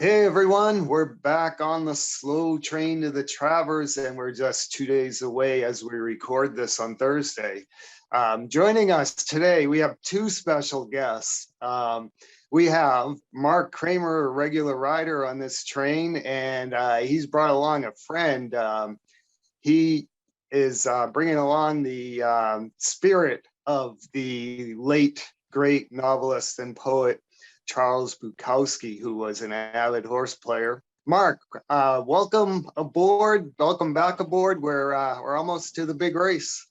Hey everyone, we're back on the slow train to the Travers, and we're just 2 days away as we record this on Thursday. Joining us today, we have two special guests. We have Mark Cramer, a regular rider on this train, and he's brought along a friend. He is bringing along the spirit of the late great novelist and poet Charles Bukowski, who was an avid horse player. Mark, welcome aboard. Welcome back aboard. We're almost to the big race.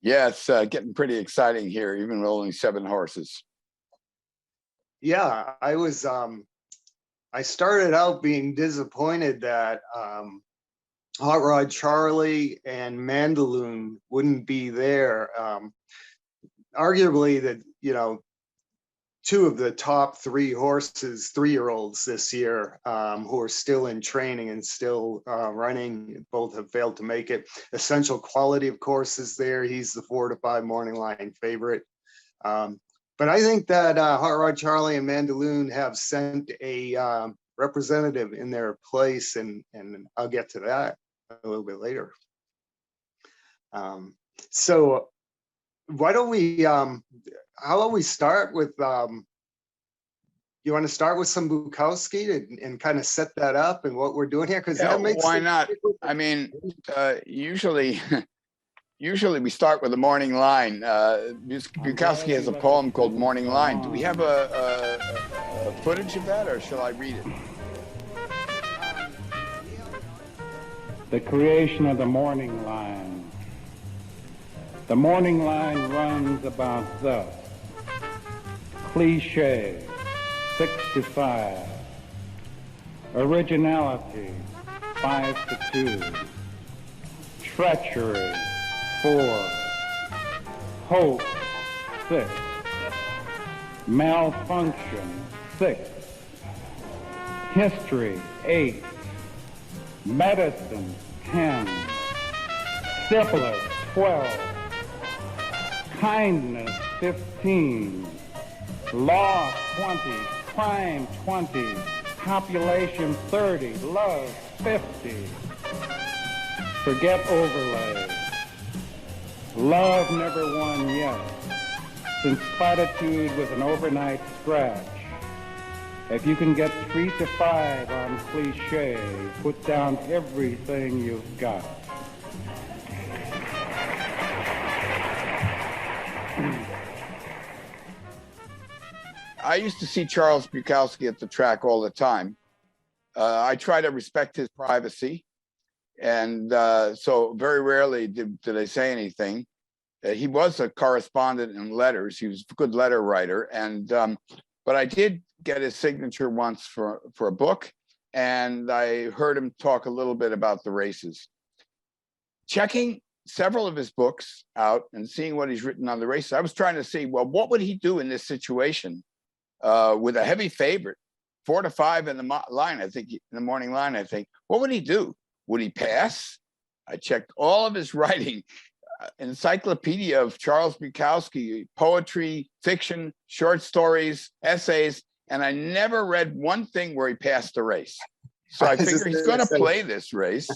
Yeah, it's getting pretty exciting here, even with only 7 horses. Yeah, I started out being disappointed that Hot Rod Charlie and Mandaloon wouldn't be there. Arguably, that two of the top 3 horses, 3-year-olds this year, who are still in training and still running. Both have failed to make it. Essential Quality, of course, is there. He's the 4 to 5 morning line favorite. But I think that Hot Rod Charlie and Mandaloon have sent a representative in their place, and I'll get to that a little bit later. So why don't we how about we start with you want to start with some Bukowski and kind of set that up and what we're doing here, because that makes why not? I mean, usually we start with the morning line. Bukowski has a poem called Morning Line. Do we have a footage of that, or shall I read it? The creation of the morning line. The morning line runs about thus. Cliche, 6 to 5. Originality, 5 to 2. Treachery, 4. Hope, 6. Malfunction, 6. History, 8. Medicine, 10. Syphilis, 12. Kindness, 15. Law, 20. Crime, 20. Population, 30. Love, 50. Forget overlay. Love never won yet, since platitude was an overnight scratch. If you can get 3 to 5 on cliche, put down everything you've got. I used to see Charles Bukowski at the track all the time. I try to respect his privacy, and so very rarely did I say anything. He was a correspondent in letters. He was a good letter writer, and but I did get his signature once for a book, and I heard him talk a little bit about the races. Checking several of his books out and seeing what he's written on the races, I was trying to see, well, what would he do in this situation with a heavy favorite, 4 to 5 in the line, I think, in the morning line, I think. What would he do? Would he pass? I checked all of his writing, encyclopedia of Charles Bukowski, poetry, fiction, short stories, essays, and I never read one thing where he passed a race. So I figure he's going to play this race.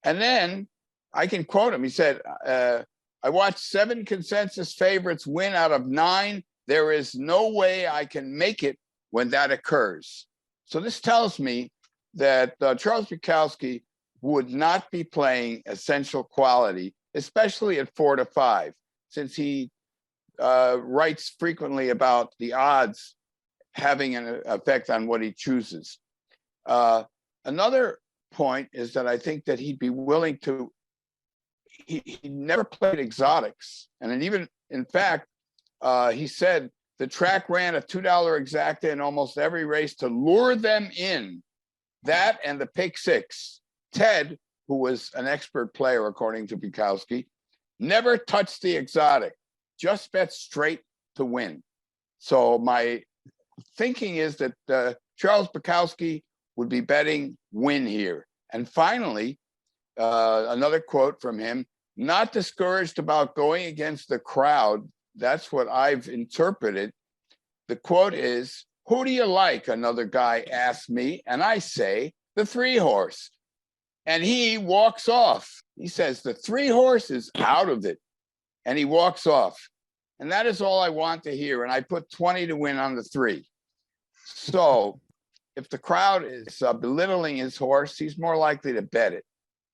And then I can quote him. He said, I watched 7 consensus favorites win out of 9. There is no way I can make it when that occurs. So this tells me that Charles Bukowski would not be playing Essential Quality, especially at 4 to 5, since he writes frequently about the odds having an effect on what he chooses. Another point is that I think that he'd be willing to, he never played exotics. And then even, in fact, he said the track ran a $2 exacta in almost every race to lure them in. That and the pick 6. Ted, who was an expert player, according to Bukowski, never touched the exotic, just bet straight to win. So my thinking is that Charles Bukowski would be betting win here. And finally, another quote from him, not discouraged about going against the crowd. That's what I've interpreted. The quote is, who do you like? Another guy asked me, and I say, the 3-horse. And he walks off. He says, the 3-horse is out of it. And he walks off. And that is all I want to hear. And I put 20 to win on the 3. So if the crowd is belittling his horse, he's more likely to bet it.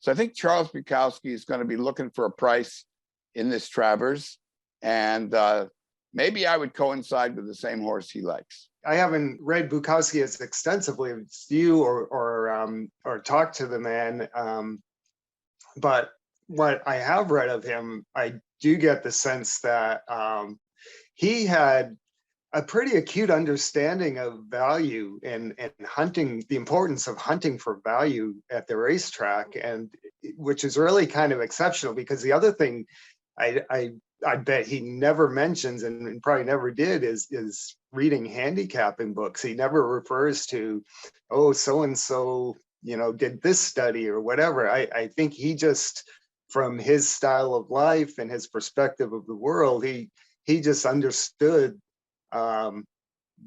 So I think Charles Bukowski is going to be looking for a price in this Travers. And maybe I would coincide with the same horse he likes. I haven't read Bukowski as extensively as you or talked to the man, but what I have read of him, I do get the sense that he had a pretty acute understanding of value and hunting, the importance of hunting for value at the racetrack, and which is really kind of exceptional, because the other thing I bet he never mentions, and probably never did, is reading handicapping books. He never refers to, oh, so-and-so, did this study or whatever. I think he just, from his style of life and his perspective of the world, he just understood that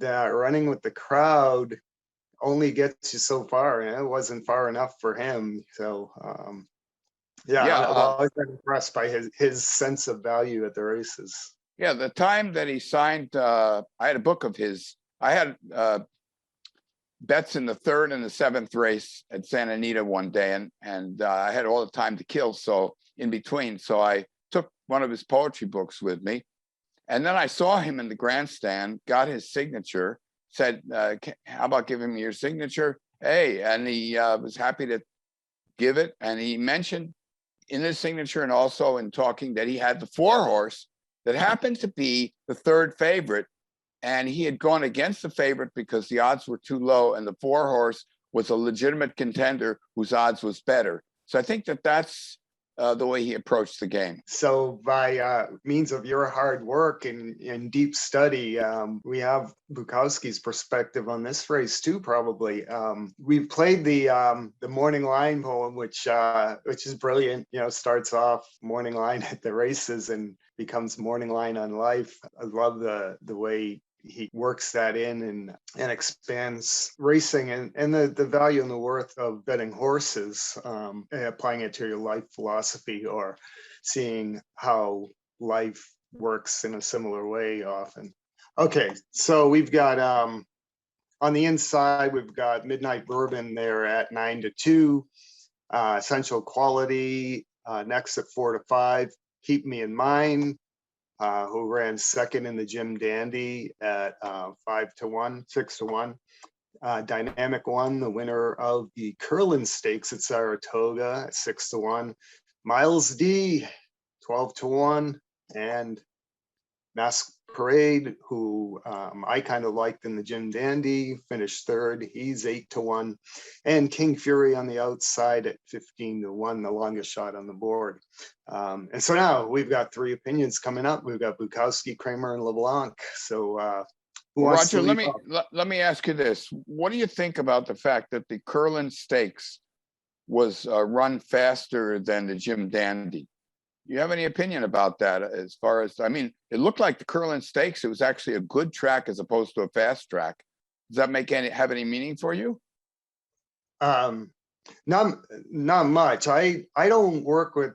running with the crowd only gets you so far, and it wasn't far enough for him. So I've always been impressed by his sense of value at the races. Yeah, the time that he signed, I had a book of his. I had bets in the 3rd and the 7th race at Santa Anita one day, and I had all the time to kill. So in between, so I took one of his poetry books with me, and then I saw him in the grandstand, got his signature, said, "How about giving me your signature?" Hey, and he was happy to give it, and he mentioned in his signature and also in talking that he had the 4-horse that happened to be the 3rd favorite, and he had gone against the favorite because the odds were too low, and the 4-horse was a legitimate contender whose odds was better. So I think that that's the way he approached the game. So by means of your hard work and deep study, we have Bukowski's perspective on this race too, probably. We've played the morning line poem, which is brilliant. Starts off morning line at the races and becomes morning line on life. I love the way he works that in and expands racing and the value and the worth of betting horses, and applying it to your life philosophy, or seeing how life works in a similar way often. Okay, so we've got on the inside, we've got Midnight Bourbon there at 9-2, Essential Quality next at 4-5, Keep Me in Mind, who ran second in the Jim Dandy at 5-1, 6-1. Dynamic One, the winner of the Curlin Stakes at Saratoga at 6-1. Miles D, 12-1, and Mask Parade, who I kind of liked in the Jim Dandy, finished 3rd. He's 8-1, and King Fury on the outside at 15-1, the longest shot on the board. And so now we've got 3 opinions coming up. We've got Bukowski, Cramer, and LeBlanc. So Roger, let me ask you this: what do you think about the fact that the Curlin Stakes was run faster than the Jim Dandy? You have any opinion about that? As far as, I mean, it looked like the Curlin Stakes, it was actually a good track as opposed to a fast track. Does that have any meaning for you? Not much. I don't work with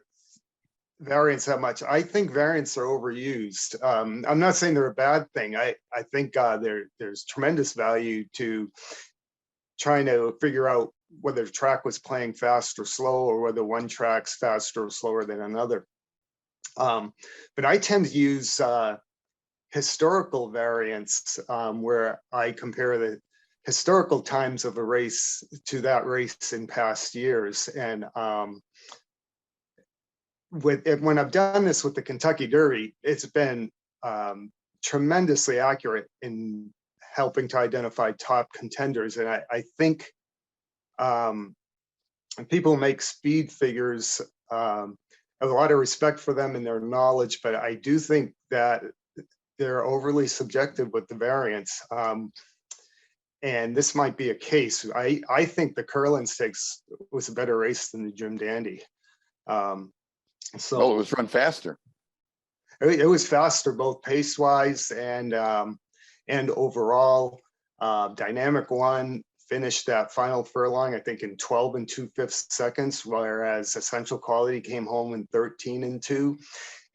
variants that much. I think variants are overused. I'm not saying they're a bad thing. I think there's tremendous value to trying to figure out whether the track was playing fast or slow, or whether one track's faster or slower than another. But I tend to use historical variants, where I compare the historical times of a race to that race in past years. And when I've done this with the Kentucky Derby, it's been tremendously accurate in helping to identify top contenders. And I think people make speed figures. I have a lot of respect for them and their knowledge, but I do think that they're overly subjective with the variants. And this might be a case. I think the Curlin Stakes was a better race than the Jim Dandy. Well, it was run faster. It was faster, both pace-wise and overall. Dynamic One finished that final furlong, I think, in 12 2/5 seconds, whereas Essential Quality came home in 13 2.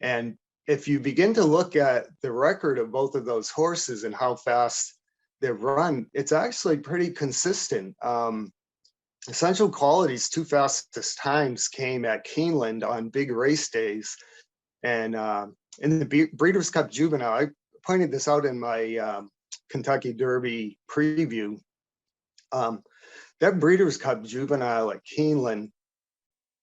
And if you begin to look at the record of both of those horses and how fast they've run, it's actually pretty consistent. Essential Quality's two fastest times came at Keeneland on big race days. And in the Breeders' Cup Juvenile, I pointed this out in my Kentucky Derby preview. That Breeders' Cup Juvenile at Keeneland,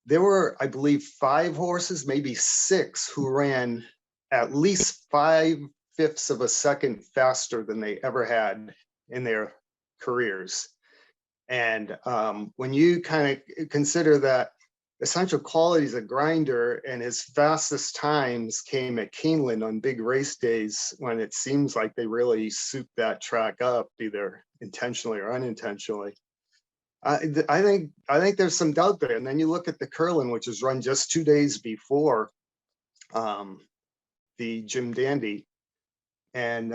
there were, I believe, 5 horses, maybe 6, who ran at least 5/5 of a second faster than they ever had in their careers. And when you kind of consider that Essential Quality is a grinder and his fastest times came at Keeneland on big race days when it seems like they really soup that track up, either intentionally or unintentionally. I think there's some doubt there. And then you look at the Curlin, which was run just 2 days before the Jim Dandy, and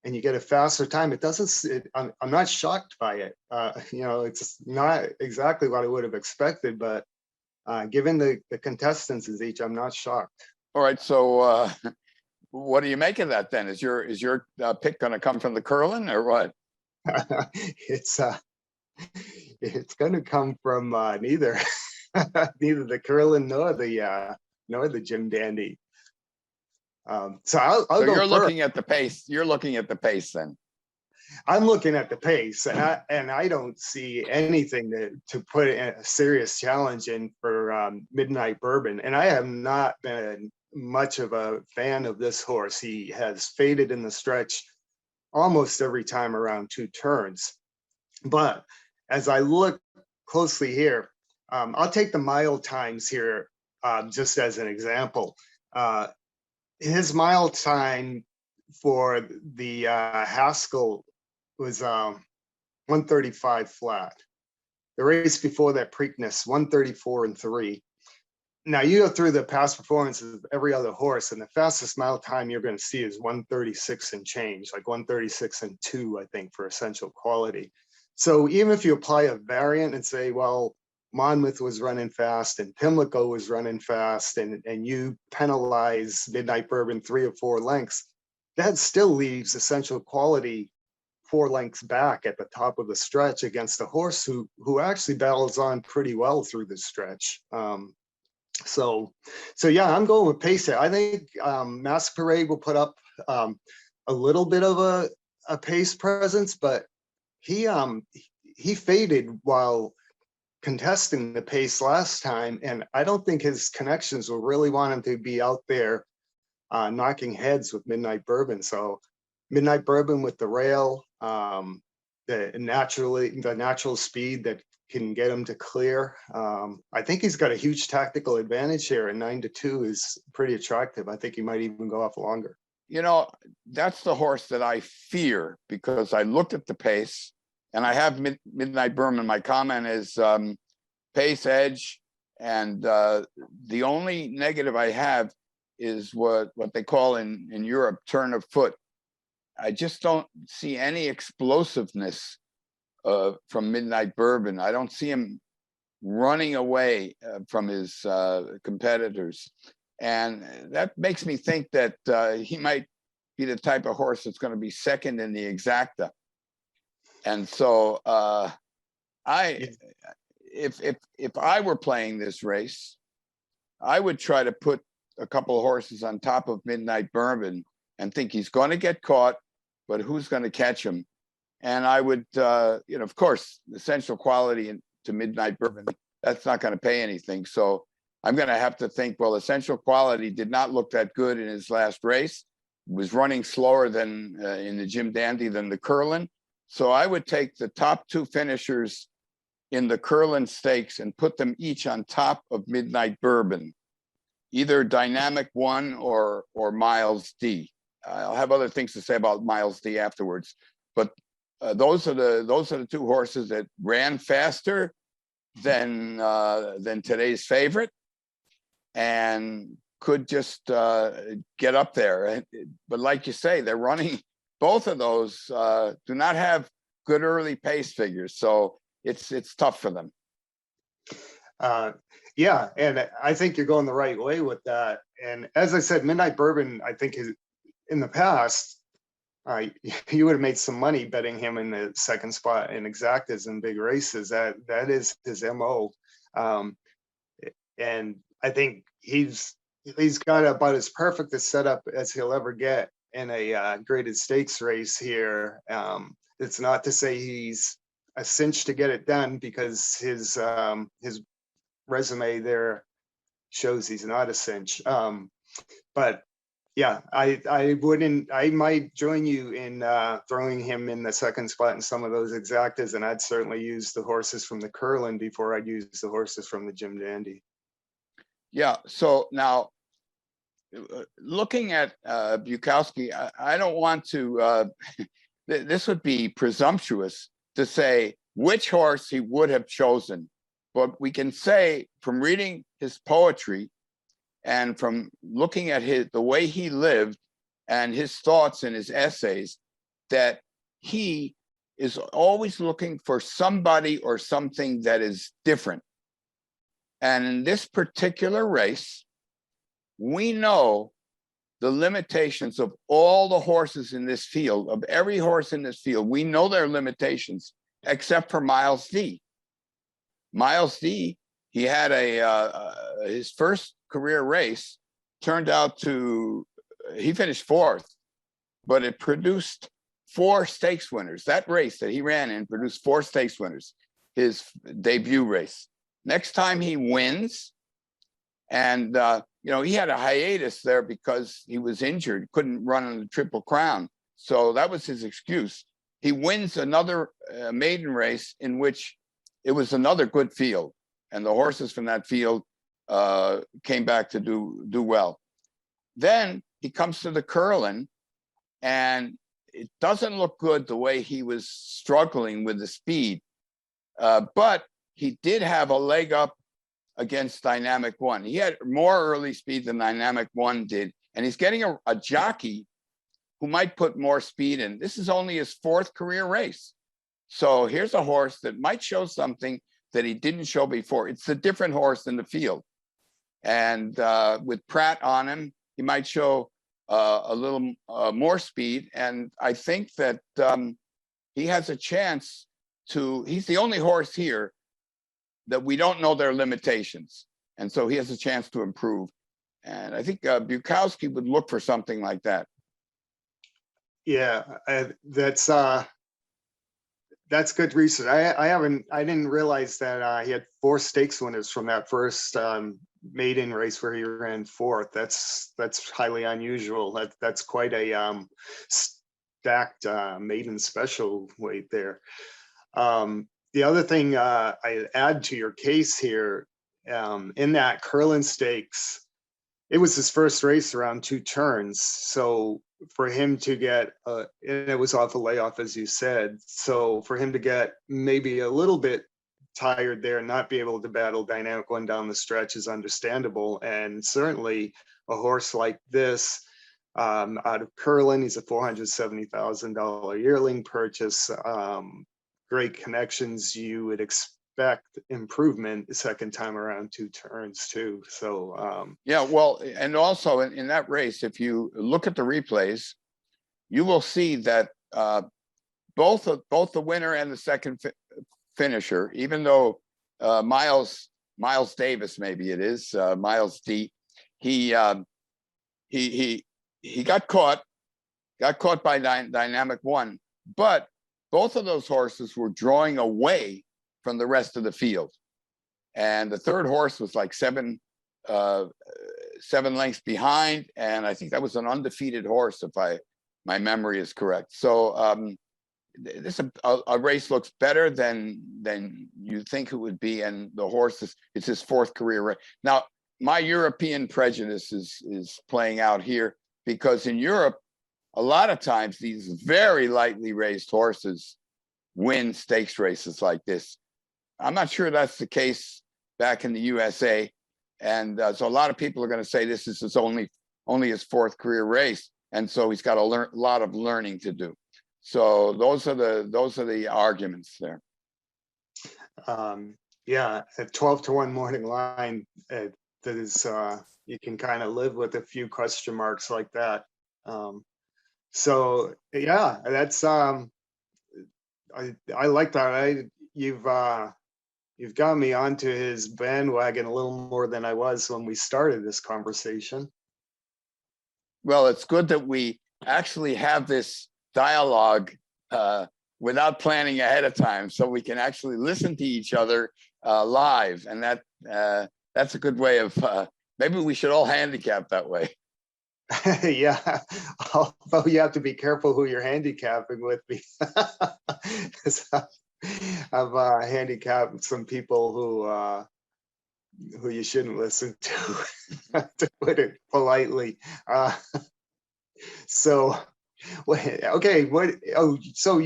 you get a faster time. It doesn't. I'm not shocked by it. It's not exactly what I would have expected, but given the contestants is each, I'm not shocked. All right. So what do you make of that then? Is your pick going to come from the Curlin or what? It's going to come from neither the Curlin nor the Jim Dandy. So I'll so go you're first. looking at the pace. You're looking at the pace then. I'm looking at the pace, and I don't see anything to put a serious challenge in for Midnight Bourbon. And I have not been much of a fan of this horse. He has faded in the stretch almost every time around 2 turns. But as I look closely here, I'll take the mile times here just as an example. His mile time for the Haskell was 135 flat. The race before that, Preakness, 134 and 3. Now you go through the past performances of every other horse, and the fastest mile time you're going to see is 136 and change, like 136 and 2, I think, for Essential Quality. So even if you apply a variant and say, well, Monmouth was running fast and Pimlico was running fast, and you penalize Midnight Bourbon 3 or 4 lengths, that still leaves Essential Quality 4 lengths back at the top of the stretch against a horse who actually battles on pretty well through the stretch. So yeah, I'm going with pace here. I think Masquerade will put up a little bit of a pace presence, but he faded while contesting the pace last time, and I don't think his connections will really want him to be out there knocking heads with Midnight Bourbon. So Midnight Bourbon with the rail, the natural speed that can get him to clear. I think he's got a huge tactical advantage here, and 9-2 is pretty attractive. I think he might even go off longer. That's the horse that I fear, because I looked at the pace, and I have Midnight Bourbon. My comment is pace, edge, and the only negative I have is what they call in Europe turn of foot. I just don't see any explosiveness from Midnight Bourbon. I don't see him running away from his competitors. And that makes me think that he might be the type of horse that's going to be second in the exacta. And so if I were playing this race, I would try to put a couple of horses on top of Midnight Bourbon and think he's going to get caught, but who's going to catch him? And I would, of course, Essential Quality to Midnight Bourbon, that's not going to pay anything. So I'm going to have to think, well, Essential Quality did not look that good in his last race. Was running slower than in the Jim Dandy than the Curlin. So I would take the top 2 finishers in the Curlin Stakes and put them each on top of Midnight Bourbon, either Dynamic One or Miles D. I'll have other things to say about Miles D afterwards, but those are the 2 horses that ran faster than today's favorite, and could just get up there. But like you say, they're running both of those do not have good early pace figures, so it's tough for them. Yeah, and I think you're going the right way with that. And as I said, Midnight Bourbon, I think is, in the past, you would have made some money betting him in the second spot in exactas and big races. That is his MO. And I think he's got about as perfect a setup as he'll ever get in a graded stakes race here. It's not to say he's a cinch to get it done, because his resume there shows he's not a cinch. But yeah, I might join you in throwing him in the second spot in some of those exactas, and I'd certainly use the horses from the Curlin before I'd use the horses from the Jim Dandy. Yeah, so now looking at Bukowski, I don't want to, this would be presumptuous to say which horse he would have chosen. But we can say from reading his poetry and from looking at the way he lived and his thoughts in his essays, that he is always looking for somebody or something that is different. And in this particular race, we know the limitations of all the horses in this field, of every horse in this field. We know their limitations, except for Miles D. Miles D, he had his first career race turned out to, he finished 4th, but it produced 4 stakes winners. That race that he ran in produced 4 stakes winners, his debut race. Next time he wins, and he had a hiatus there because he was injured, couldn't run on the Triple Crown. So that was his excuse. He wins another maiden race in which it was another good field, and the horses from that field came back to do well. Then he comes to the Curlin, and it doesn't look good the way he was struggling with the speed, but he did have a leg up against Dynamic One. He had more early speed than Dynamic One did, and he's getting a jockey who might put more speed in. This is only his 4th career race. So here's a horse that might show something that he didn't show before. It's a different horse in the field. And with Pratt on him, he might show a little more speed. And I think that he has a chance to, he's the only horse here that we don't know their limitations. And so he has a chance to improve. And I think Bukowski would look for something like that. Yeah, that's good research. I didn't realize that he had 4 stakes winners from that first maiden race where he ran 4th. That's highly unusual. That's quite a stacked maiden special weight there. The other thing I add to your case here, in that Curlin Stakes, it was his first race around 2 turns. So for him to get, and it was off a layoff, as you said. So for him to get maybe a little bit tired there and not be able to battle Dynamic One down the stretch is understandable. And certainly a horse like this, out of Curlin, he's a $470,000 yearling purchase. Great connections. You would expect improvement the second time around 2 turns too. So yeah, well, and also in that race, if you look at the replays, you will see that both the winner and the second finisher, even though Miles Davis, maybe it is Miles D, he got caught by Dynamic One, but both of those horses were drawing away from the rest of the field. And the third horse was like 7 lengths behind. And I think that was an undefeated horse, if my memory is correct. So this a race looks better than you think it would be. And the horse it's his 4th career race. Now, my European prejudice is playing out here, because in Europe, a lot of times these very lightly raced horses win stakes races like this. I'm not sure that's the case back in the USA. And so a lot of people are going to say this is his only his 4th career race. and so he's got a lot of learning to do. So those are the arguments there. Yeah, a 12-1 morning line that is you can kind of live with a few question marks like that. So yeah, that's I like that. You've got me onto his bandwagon a little more than I was when we started this conversation. Well, it's good that we actually have this dialogue without planning ahead of time, so we can actually listen to each other live, and that's a good way of. Maybe we should all handicap that way. Yeah, although you have to be careful who you're handicapping with, because I've handicapped some people who you shouldn't listen to put it politely. So, okay, so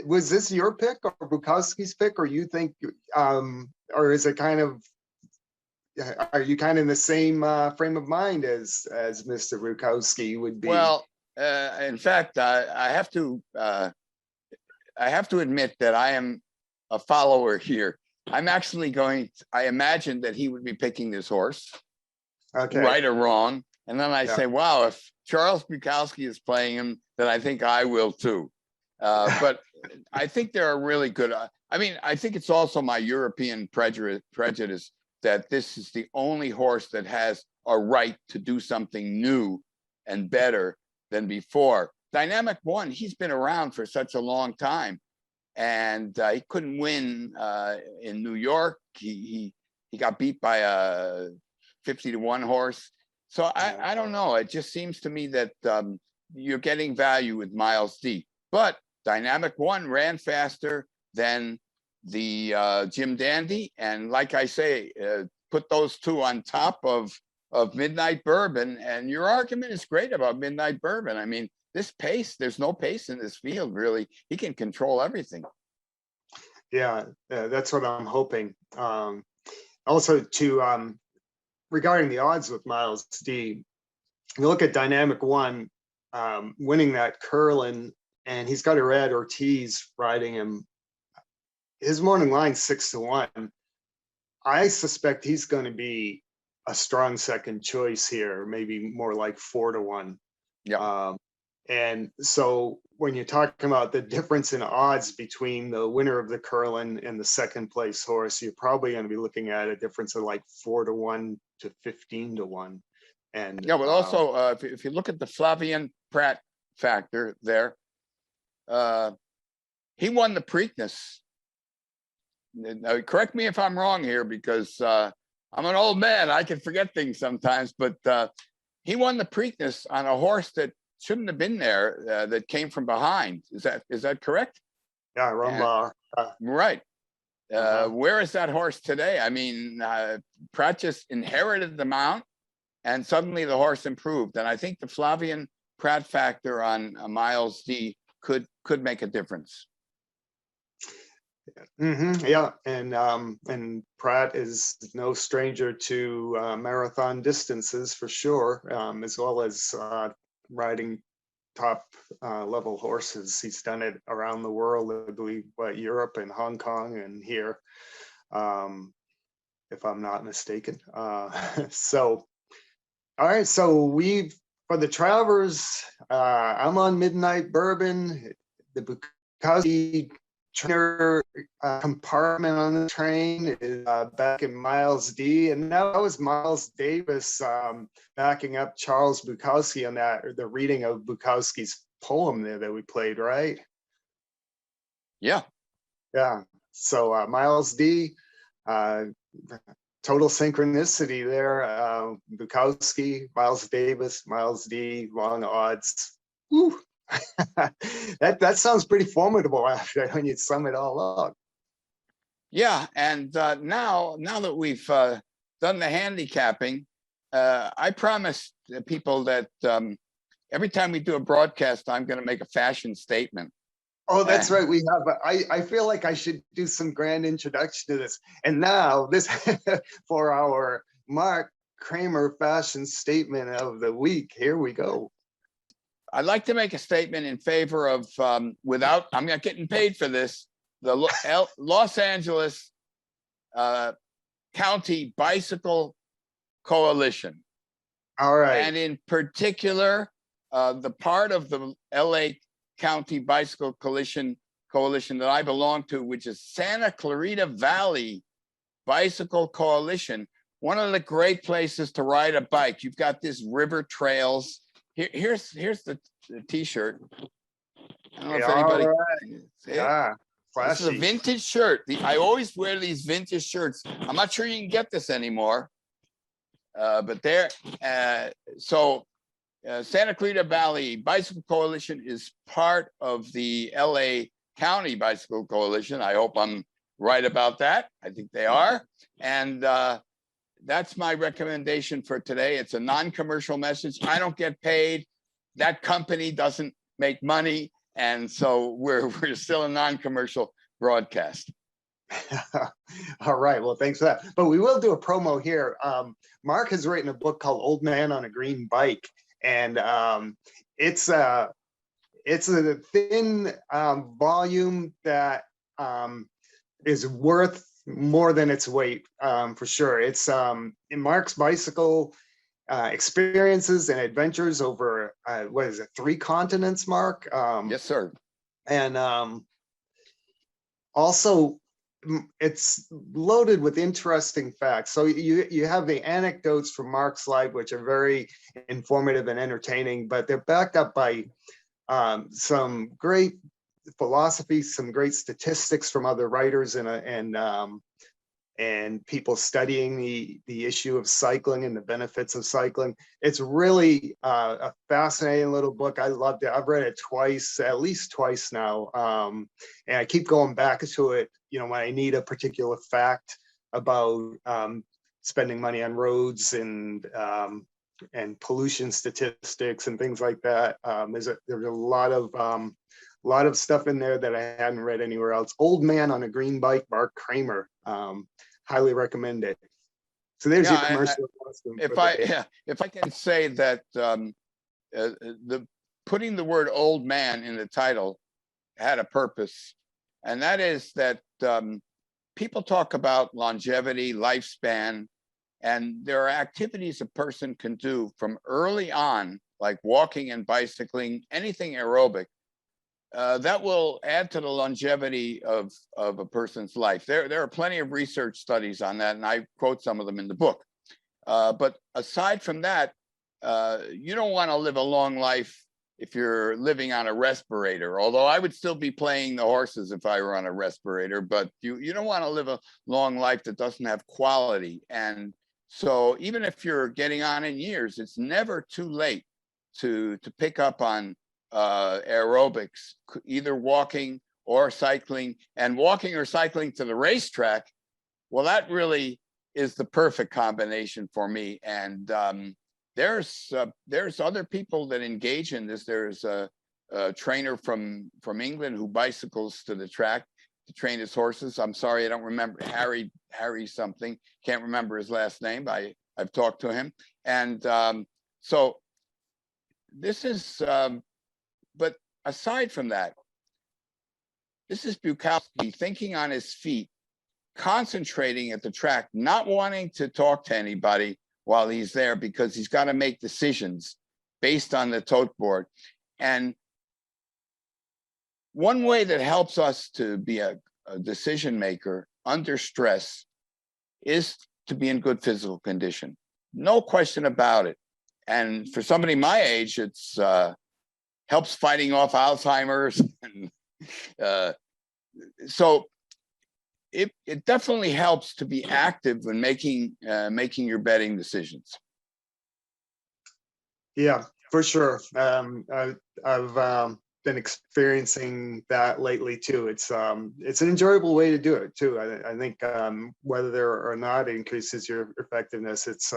was this your pick or Bukowski's pick, or you think, or is it kind of, are you kind of in the same frame of mind as Mr. Bukowski would be? Well, in fact, I have to admit that I am a follower here. I'm actually I imagined that he would be picking this horse, okay, right or wrong. And then I say, wow, if Charles Bukowski is playing him, then I think I will too. But I think there are really good. I mean, I think it's also my European prejudice that this is the only horse that has a right to do something new and better than before. Dynamic One, he's been around for such a long time, and he couldn't win in New York. He got beat by a 50-1 horse. So I don't know. It just seems to me that you're getting value with Miles D. But Dynamic One ran faster than the Jim Dandy, and like I say, put those two on top of Midnight Bourbon, and your argument is great about Midnight Bourbon. I mean, this pace, there's no pace in this field, really. He can control everything. Yeah, that's what I'm hoping. Also, to regarding the odds with Miles D, you look at Dynamic One winning that Curlin, and he's got a Red Ortiz riding him. His morning line 6-1. I suspect he's going to be a strong second choice here, maybe more like 4-1. Yeah. And so when you're talking about the difference in odds between the winner of the Curlin and the second place horse, you're probably going to be looking at a difference of like 4-1 to 15-1. And yeah, but also if you look at the Flavien Prat factor there, he won the Preakness. Now, correct me if I'm wrong here, because I'm an old man. I can forget things sometimes, but he won the Preakness on a horse that shouldn't have been there, that came from behind. Is that correct? Yeah, Rumbar. Right. Where is that horse today? I mean, Pratt just inherited the mount, and suddenly the horse improved. And I think the Flavien Prat factor on Miles D could make a difference. Mm-hmm, yeah, and Pratt is no stranger to marathon distances for sure, as well as riding top level horses. He's done it around the world, I believe, Europe and Hong Kong and here, if I'm not mistaken. So, all right, so for the Travers, I'm on Midnight Bourbon. The Bukowski trainer compartment on the train is back in Miles D, and now that was Miles Davis backing up Charles Bukowski on that, or the reading of Bukowski's poem there that we played, right? Yeah. So Miles D, total synchronicity there. Bukowski, Miles Davis, Miles D, long odds. Woo. that sounds pretty formidable after when you sum it all up. Yeah, and now that we've done the handicapping, I promised people that every time we do a broadcast, I'm going to make a fashion statement. Oh, that's right. We have. I feel like I should do some grand introduction to this. And now this for our Mark Cramer fashion statement of the week. Here we go. I'd like to make a statement in favor of, without, I'm not getting paid for this, the Los Angeles County Bicycle Coalition. All right. And in particular, the part of the LA County Bicycle Coalition that I belong to, which is Santa Clarita Valley Bicycle Coalition. One of the great places to ride a bike. You've got these river trails. Here's the t-shirt. I don't know if anybody. Right. Yeah, this is a vintage shirt. I always wear these vintage shirts. I'm not sure you can get this anymore, but there. Santa Clarita Valley Bicycle Coalition is part of the LA County Bicycle Coalition. I hope I'm right about that. I think they are, and that's my recommendation for today. It's a non-commercial message. I don't get paid. That company doesn't make money. And so we're still a non-commercial broadcast. All right. Well, thanks for that. But we will do a promo here. Mark has written a book called Old Man on a Green Bike. And it's a thin volume that is worth more than its weight, for sure. It's in Mark's bicycle experiences and adventures over what is it, 3 continents, Mark? Yes, sir. And also it's loaded with interesting facts. So you have the anecdotes from Mark's life, which are very informative and entertaining, but they're backed up by some great philosophy, some great statistics from other writers and people studying the issue of cycling and the benefits of cycling. It's really a fascinating little book. I loved it. I've read it twice, at least twice now, and I keep going back to it. You know, when I need a particular fact about spending money on roads and pollution statistics and things like that. There's a lot of stuff in there that I hadn't read anywhere else. Old Man on a Green Bike, Mark Cramer. Highly recommend it. So there's your commercial. If I can say that putting the word old man in the title had a purpose, and that is that people talk about longevity, lifespan, and there are activities a person can do from early on, like walking and bicycling, anything aerobic, that will add to the longevity of a person's life. There are plenty of research studies on that, and I quote some of them in the book. But aside from that, you don't want to live a long life if you're living on a respirator, although I would still be playing the horses if I were on a respirator, but you don't want to live a long life that doesn't have quality. And so even if you're getting on in years, it's never too late to pick up on aerobics, either walking or cycling. And walking or cycling to the racetrack, well, that really is the perfect combination for me. And there's other people that engage in this. There's a trainer from England who bicycles to the track to train his horses. I'm sorry, I don't remember, Harry something, can't remember his last name. I've talked to him. And so this is, but aside from that, this is Bukowski thinking on his feet, concentrating at the track, not wanting to talk to anybody while he's there because he's got to make decisions based on the tote board. And one way that helps us to be a decision maker under stress is to be in good physical condition. No question about it. And for somebody my age, it's helps fighting off Alzheimer's. And, so it definitely helps to be active when making your betting decisions. Yeah, for sure. I've been experiencing that lately too. It's an enjoyable way to do it too. I think whether or not it increases your effectiveness, it's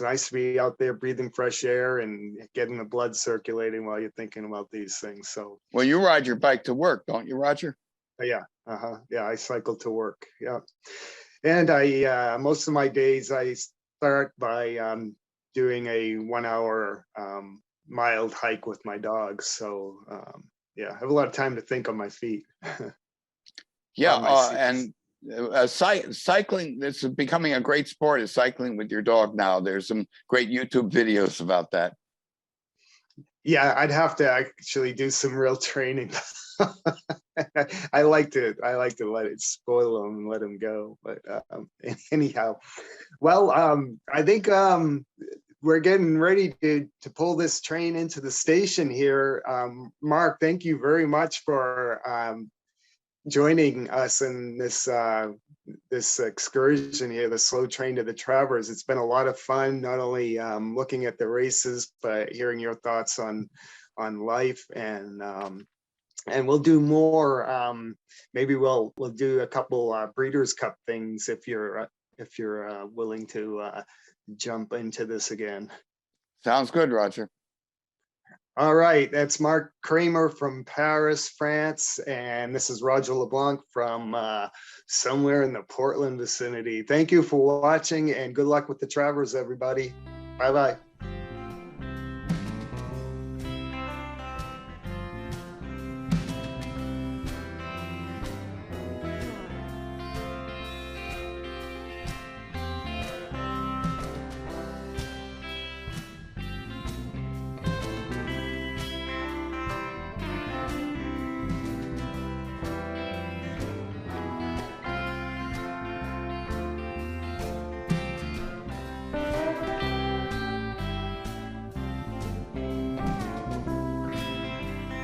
nice to be out there breathing fresh air and getting the blood circulating while you're thinking about these things. So, well, you ride your bike to work, don't you, Roger? Yeah. Yeah, I cycle to work. Yeah. And I most of my days I start by doing a 1 hour mild hike with my dogs. So yeah, I have a lot of time to think on my feet. Yeah, On my seats. and cycling, this is becoming a great sport, is cycling with your dog now. There's some great YouTube videos about that. Yeah, I'd have to actually do some real training. I like to let it spoil them and let them go. But anyhow, well, I think we're getting ready to pull this train into the station here. Mark, thank you very much for joining us in this this excursion here, the slow train to the Travers. It's been a lot of fun, not only looking at the races, but hearing your thoughts on life, and we'll do more. Maybe we'll do a couple Breeders' Cup things if you're willing to jump into this again. Sounds good, Roger. All right, that's Mark Cramer from Paris, France, and this is Roger LeBlanc from somewhere in the Portland vicinity. Thank you for watching, and good luck with the Travers, everybody. Bye-bye.